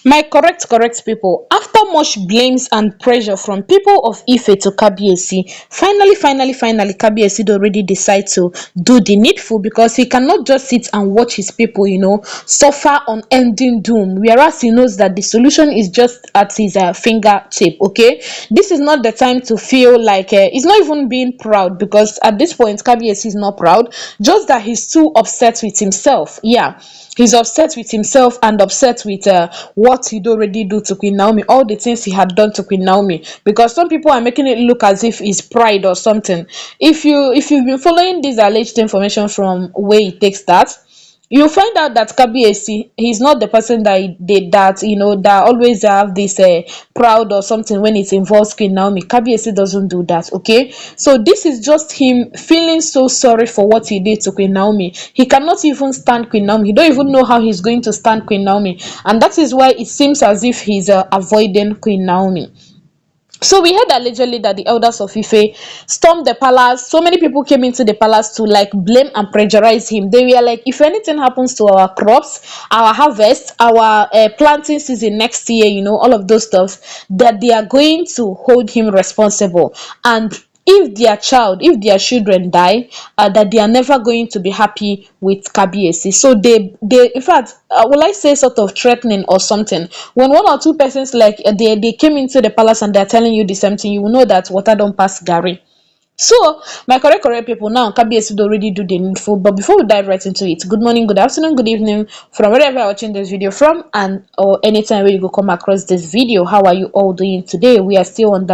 My correct people, after much blames and pressure from people of Ife to Kabiyesi, finally Kabiyesi don already decide to do the needful, because he cannot just sit and watch his people, suffer unending doom, whereas he knows that the solution is just at his fingertip. Okay, this is not the time to feel like he's not even being proud, because at this point Kabiyesi is not proud, just that he's too upset with himself. Yeah, he's upset with himself and upset with what he'd already do to Queen Naomi, all the things he had done to Queen Naomi. Because some people are making it look as if it's pride or something. If you've been following this alleged information from where it takes that, you find out that Kabiyesi, he's not the person that did that, that always have this proud or something when it involves Queen Naomi. Kabiyesi doesn't do that, okay? So this is just him feeling so sorry for what he did to Queen Naomi. He cannot even stand Queen Naomi. He don't even know how he's going to stand Queen Naomi. And that is why it seems as if he's avoiding Queen Naomi. So we heard allegedly that the elders of Ife stormed the palace. So many people came into the palace to like blame and pressurize him. They were like, if anything happens to our crops, our harvest, our planting season next year, all of those stuff, that they are going to hold him responsible. And if their children die, that they are never going to be happy with Kabiyesi. So they in fact, will I say sort of threatening or something. When one or two persons like they came into the palace and they're telling you the same thing, you will know that water don't pass Gary. So, my correct people, now Kabiyesi would already do the needful. But before we dive right into it, good morning, good afternoon, good evening, from wherever you're watching this video from, and or anytime where you go come across this video. How are you all doing today? We are still on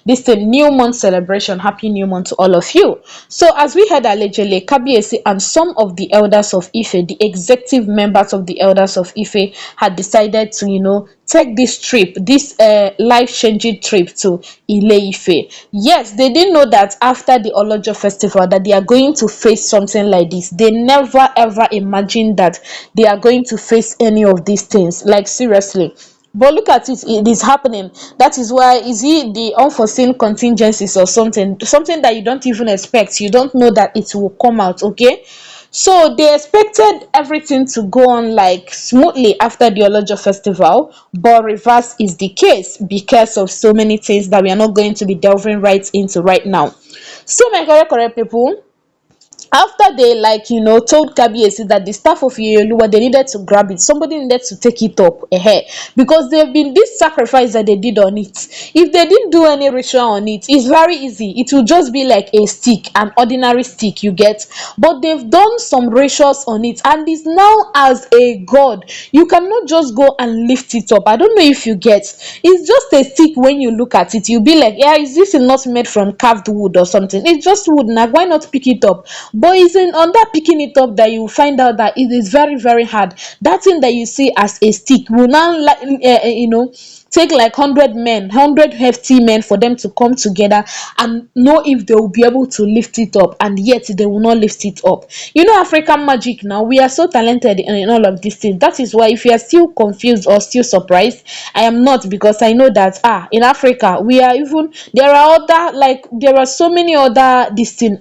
this new month celebration. Happy new month to all of you. So, as we heard allegedly, Kabiyesi and some of the elders of Ife, the executive members of the elders of Ife, had decided to, take this trip, this life-changing trip to Ile Ife. Yes, they didn't know that after the Olojo festival that they are going to face something like this. They never ever imagined that they are going to face any of these things. Like seriously. But look at it, it is happening. That is why, is it the unforeseen contingencies or something that you don't even expect? You don't know that it will come out, okay? So they expected everything to go on like smoothly after the Olojo festival, but reverse is the case because of so many things that we are not going to be delving right into right now. So my correct people, after they told Kabiyesi that the staff of Yeyoluwa, they needed to grab it, somebody needed to take it up ahead, because there have been this sacrifice that they did on it. If they didn't do any ritual on it, it's very easy, it will just be like a stick, an ordinary stick, you get. But they've done some rituals on it, and it's now as a god. You cannot just go and lift it up. I don't know if you get. It's just a stick. When you look at it, you'll be like, yeah, is this not made from carved wood or something? It's just wood. Now why not pick it up? But it's in on that picking it up that you find out that it is very hard. That thing that you see as a stick will now take like 100 men, 100 hefty men, for them to come together and know if they will be able to lift it up, and yet they will not lift it up. African magic, now we are so talented in all of these things. That is why if you are still confused or still surprised, I am not, because I know that in Africa we are even, there are other, like there are so many other this thing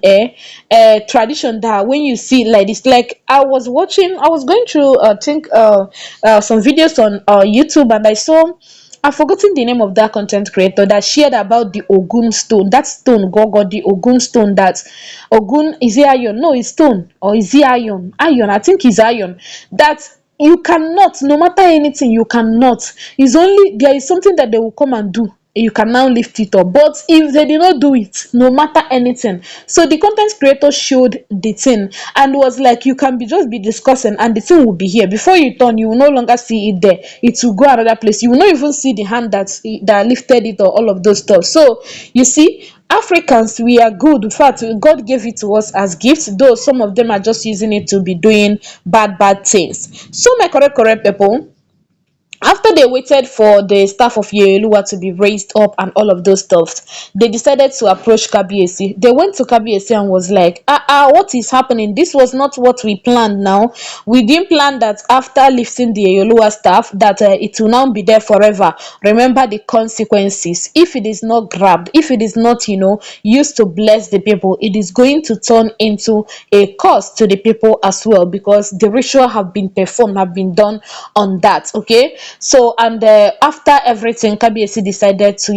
tradition that when you see like this, like I was going through think some videos on YouTube, and I saw, I've forgotten the name of that content creator that shared about the Ogun stone. That stone, Gogo, the Ogun stone. That Ogun, is it iron? No, it's stone. Or is it iron? Iron, I think it's iron. That you cannot, no matter anything, you cannot. It's only, there is something that they will come and do. You can now lift it up. But if they did not do it, no matter anything. So the content creator showed the thing and was like, you can be discussing and the thing will be here. Before you turn, you will no longer see it there. It will go another place. You will not even see the hand that lifted it or all of those stuff. So you see, Africans, we are good. In fact, God gave it to us as gifts, though some of them are just using it to be doing bad things. So my correct people, after they waited for the staff of Yeluwa to be raised up and all of those stuff, they decided to approach Kabiyesi. They went to Kabiyesi and was like, what is happening? This was not what we planned now. We didn't plan that after lifting the Yeluwa staff, that it will now be there forever. Remember the consequences. If it is not grabbed, if it is not, used to bless the people, it is going to turn into a curse to the people as well, because the ritual have been performed, have been done on that, okay? So, and after everything, Kabiyesi decided to,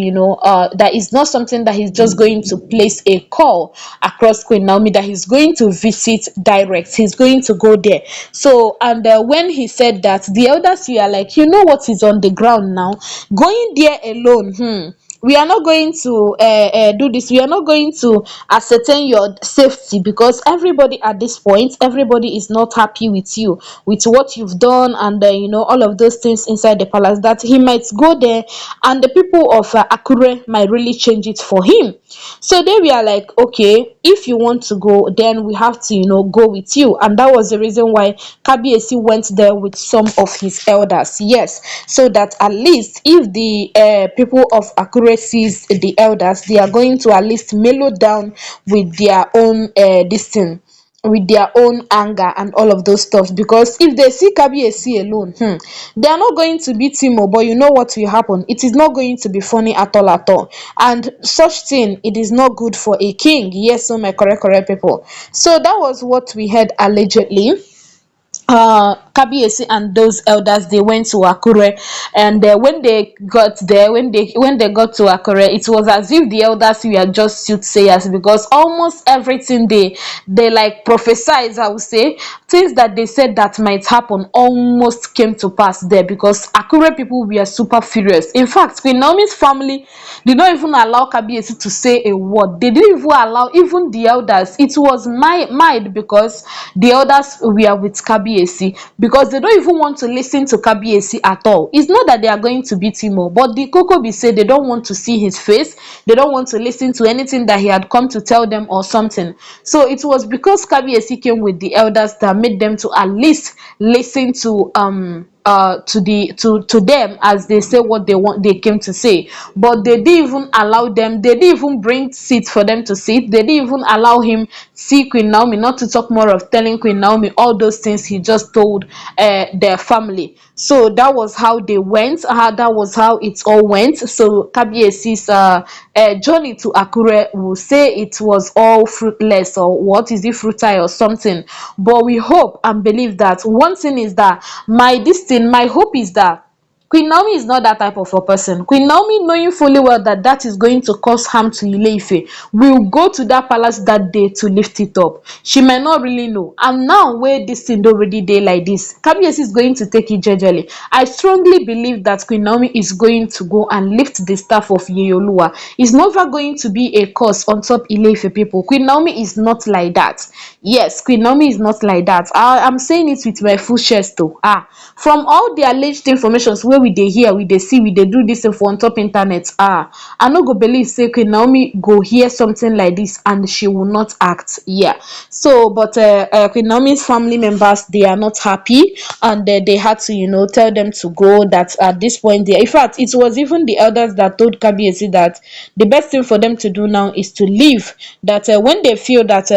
that is not something that he's just going to place a call across Queen Naomi, that he's going to visit direct. He's going to go there. So, and when he said that, the elders were like, you know what is on the ground now? Going there alone, we are not going to do this. We are not going to ascertain your safety, because everybody at this point, everybody is not happy with you, with what you've done, and all of those things inside the palace, that he might go there and the people of Akure might really change it for him. So they were like, okay, if you want to go, then we have to go with you. And that was the reason why Kabiyesi went there with some of his elders. Yes, so that at least if the people of Akure sees the elders, they are going to at least mellow down with their own this thing, with their own anger and all of those stuff. Because if they see Kabiyesi alone, they are not going to beat him. But you know what will happen? It is not going to be funny at all, at all. And such thing, it is not good for a king. Yes, so my correct people. So that was what we heard allegedly. Kabiyesi and those elders, they went to Akure, and when they got there, when they got to Akure, it was as if the elders were just soothsayers, because almost everything they like prophesied, I would say, things that they said that might happen almost came to pass there, because Akure people were super furious. In fact, Queen Naomi's family did not even allow Kabiyesi to say a word. They didn't even allow even the elders. It was mad, because the elders were with Kabiyesi, because they don't even want to listen to Kabiyesi at all. It's not that they are going to beat him up, but the koko be say they don't want to see his face. They don't want to listen to anything that he had come to tell them or something. So it was because Kabiyesi came with the elders that made them to at least listen to them, as they say what they came to say. But they didn't even allow them, they didn't even bring seats for them to sit. They didn't even allow him see Queen Naomi, not to talk more of telling Queen Naomi all those things he just told their family. So that was how they went, that was how it all went. So Kabiyesi's journey to Akure, will say it was all fruitless, or what is it, futile or something. But we hope and believe that one thing is that my hope is that Queen Naomi is not that type of a person. Queen Naomi, knowing fully well that that is going to cause harm to Ile-Ife, will go to that palace that day to lift it up. She might not really know. And now where this thing already dey like this, Kabiyesi is going to take it jejely. I strongly believe that Queen Naomi is going to go and lift the staff of Yeyoluwa. It's never going to be a curse on top Ile-Ife people. Queen Naomi is not like that. Yes, Queen Naomi is not like that. I'm saying it with my full chest though. From all the alleged informations where we dey hear, we dey see, we dey do this thing for on top internet, I no go believe say Queen Naomi go hear something like this and she will not act. Yeah. So, but Queen Naomi's family members, they are not happy, and they had to tell them to go. That at this point, in fact, it was even the elders that told Kabiyesi that the best thing for them to do now is to leave. That when they feel that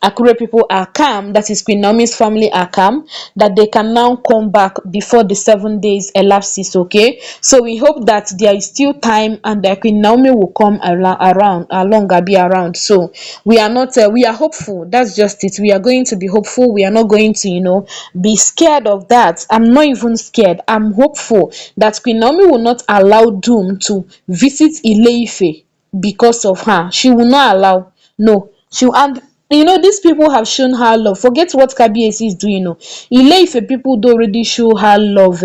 Akure people are calm, that is Queen Naomi's family are calm, that they can now come back before the 7 days elapses. Okay, so we hope that there is still time, and that Queen Naomi will come be around. So we are not we are hopeful. That's just it. We are going to be hopeful. We are not going to be scared of that. I'm not even scared. I'm hopeful that Queen Naomi will not allow doom to visit Ile-Ife because of her. She will not allow. No, and these people have shown her love. Forget what Kabiyesi is doing. Ile-Ife people do already show her love.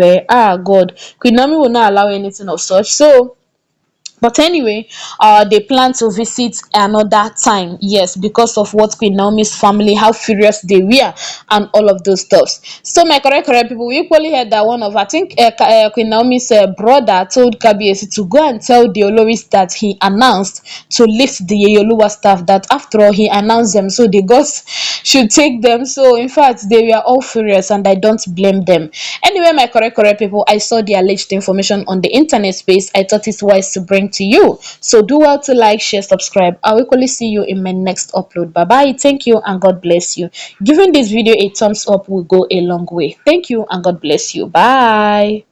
God, Queen Naomi will not allow anything of such. So, but anyway, they plan to visit another time. Yes, because of what Queen Naomi's family, how furious they were, and all of those stuffs. So, my correct people, we equally heard that one of, I think, Queen Naomi's brother told Kabiyesi to go and tell the Oloris that he announced to lift the Yeyoluwa staff. That after all, he announced them, so the gods should take them. So, in fact, they were all furious, and I don't blame them. Anyway, my correct people, I saw the alleged information on the internet space. I thought it's wise to bring to you. So do well to like, share, subscribe. I'll equally see you in my next upload. Bye bye. Thank you and God bless you. Giving this video a thumbs up will go a long way. Thank you and God bless you. Bye.